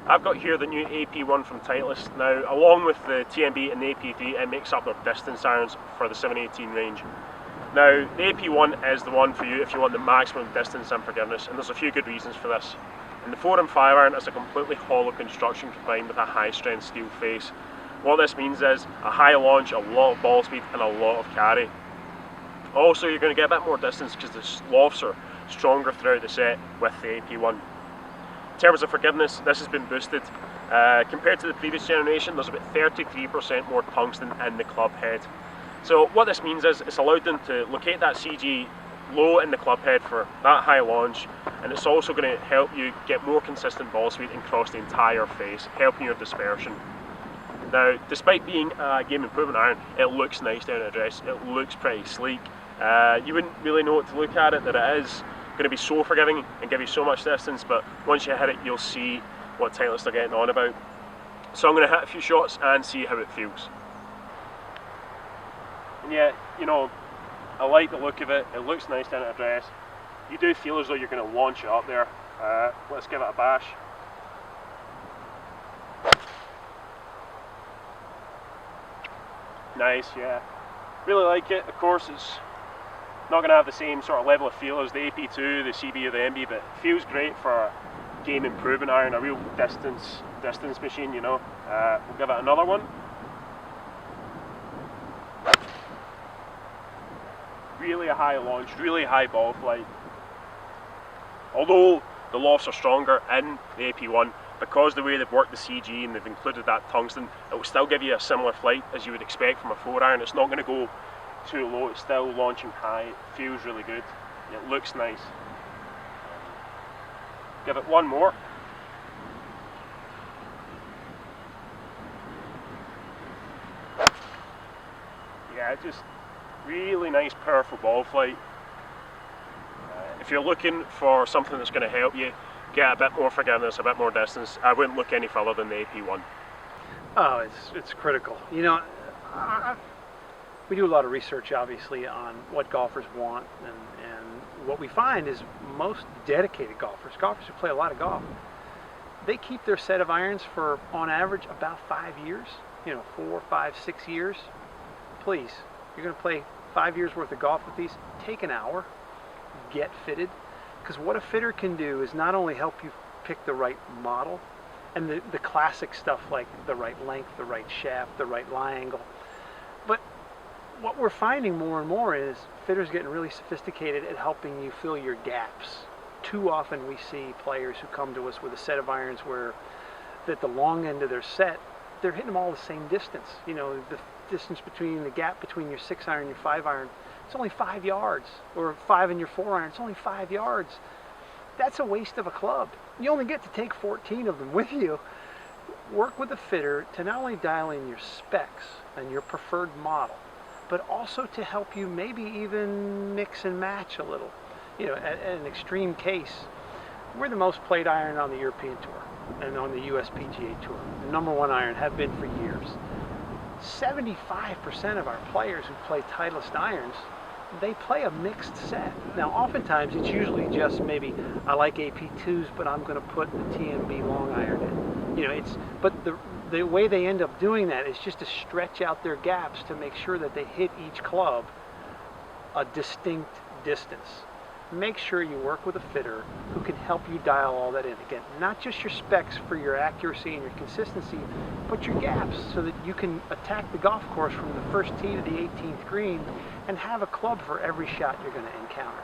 I've got here the new AP1 from Titleist. Now, along with the TMB and the AP3, it makes up their distance irons for the 718 range. Now, the AP1 is the one for you if you want the maximum distance and forgiveness, and there's a few good reasons for this. And the 4 and 5 iron is a completely hollow construction combined with a high strength steel face. What this means is a high launch, a lot of ball speed, and a lot of carry. Also, you're going to get a bit more distance because the lofts are stronger throughout the set with the AP1. In terms of forgiveness, this has been boosted. Compared to the previous generation, there's about 33% more tungsten in the club head. So what this means is it's allowed them to locate that CG low in the club head for that high launch, and it's also going to help you get more consistent ball speed and cross the entire face, helping your dispersion. Now, despite being a game improvement iron, it looks nice down at address. It looks pretty sleek. You wouldn't really know what to look at it, that it is going to be so forgiving and give you so much distance, but once you hit it, you'll see what Titleist are getting on about. So I'm going to hit a few shots and see how it feels. And yeah, you know, I like the look of it. It looks nice down at address. You do feel as though you're going to launch it up there. Let's give it a bash. Nice, yeah. Really like it. Of course, it's not going to have the same sort of level of feel as the AP2, the CB or the MB, but it feels great for a game improvement iron, a real distance machine, you know. We'll give it another one. Really a high launch, really high ball flight. Although the lofts are stronger in the AP1, because the way they've worked the CG and they've included that tungsten, it will still give you a similar flight as you would expect from a 4 iron. It's not going to go too low, it's still launching high. It feels really good. It looks nice. Give it one more. Yeah, just really nice, powerful ball flight. If you're looking for something that's going to help you get a bit more forgiveness, a bit more distance, I wouldn't look any further than the AP1. Oh, it's critical. You know, we do a lot of research, obviously, on what golfers want, and what we find is most dedicated golfers who play a lot of golf, they keep their set of irons for, on average, about 5 years. You know, 4, 5, 6 years. Please, you're going to play 5 years worth of golf with these. Take an hour, get fitted, because what a fitter can do is not only help you pick the right model and the classic stuff like the right length, the right shaft, the right lie angle, but what we're finding more and more is fitters getting really sophisticated at helping you fill your gaps. Too often we see players who come to us with a set of irons where at the long end of their set, they're hitting them all the same distance. You know, the distance between the gap between your 6 iron and your 5 iron, it's only 5 yards, or 5 and your 4 iron, it's only 5 yards. That's a waste of a club. You only get to take 14 of them with you. Work with a fitter to not only dial in your specs and your preferred model, but also to help you maybe even mix and match a little. You know, at an extreme case, we're the most played iron on the European Tour and on the US PGA Tour. The #1 iron, have been for years. 75% of our players who play Titleist irons, they play a mixed set. Now, oftentimes it's usually just maybe I like AP2s, but I'm going to put the TMB long iron in. You know, but the way they end up doing that is just to stretch out their gaps to make sure that they hit each club a distinct distance. Make sure you work with a fitter who can help you dial all that in. Again, not just your specs for your accuracy and your consistency, but your gaps so that you can attack the golf course from the first tee to the 18th green and have a club for every shot you're going to encounter.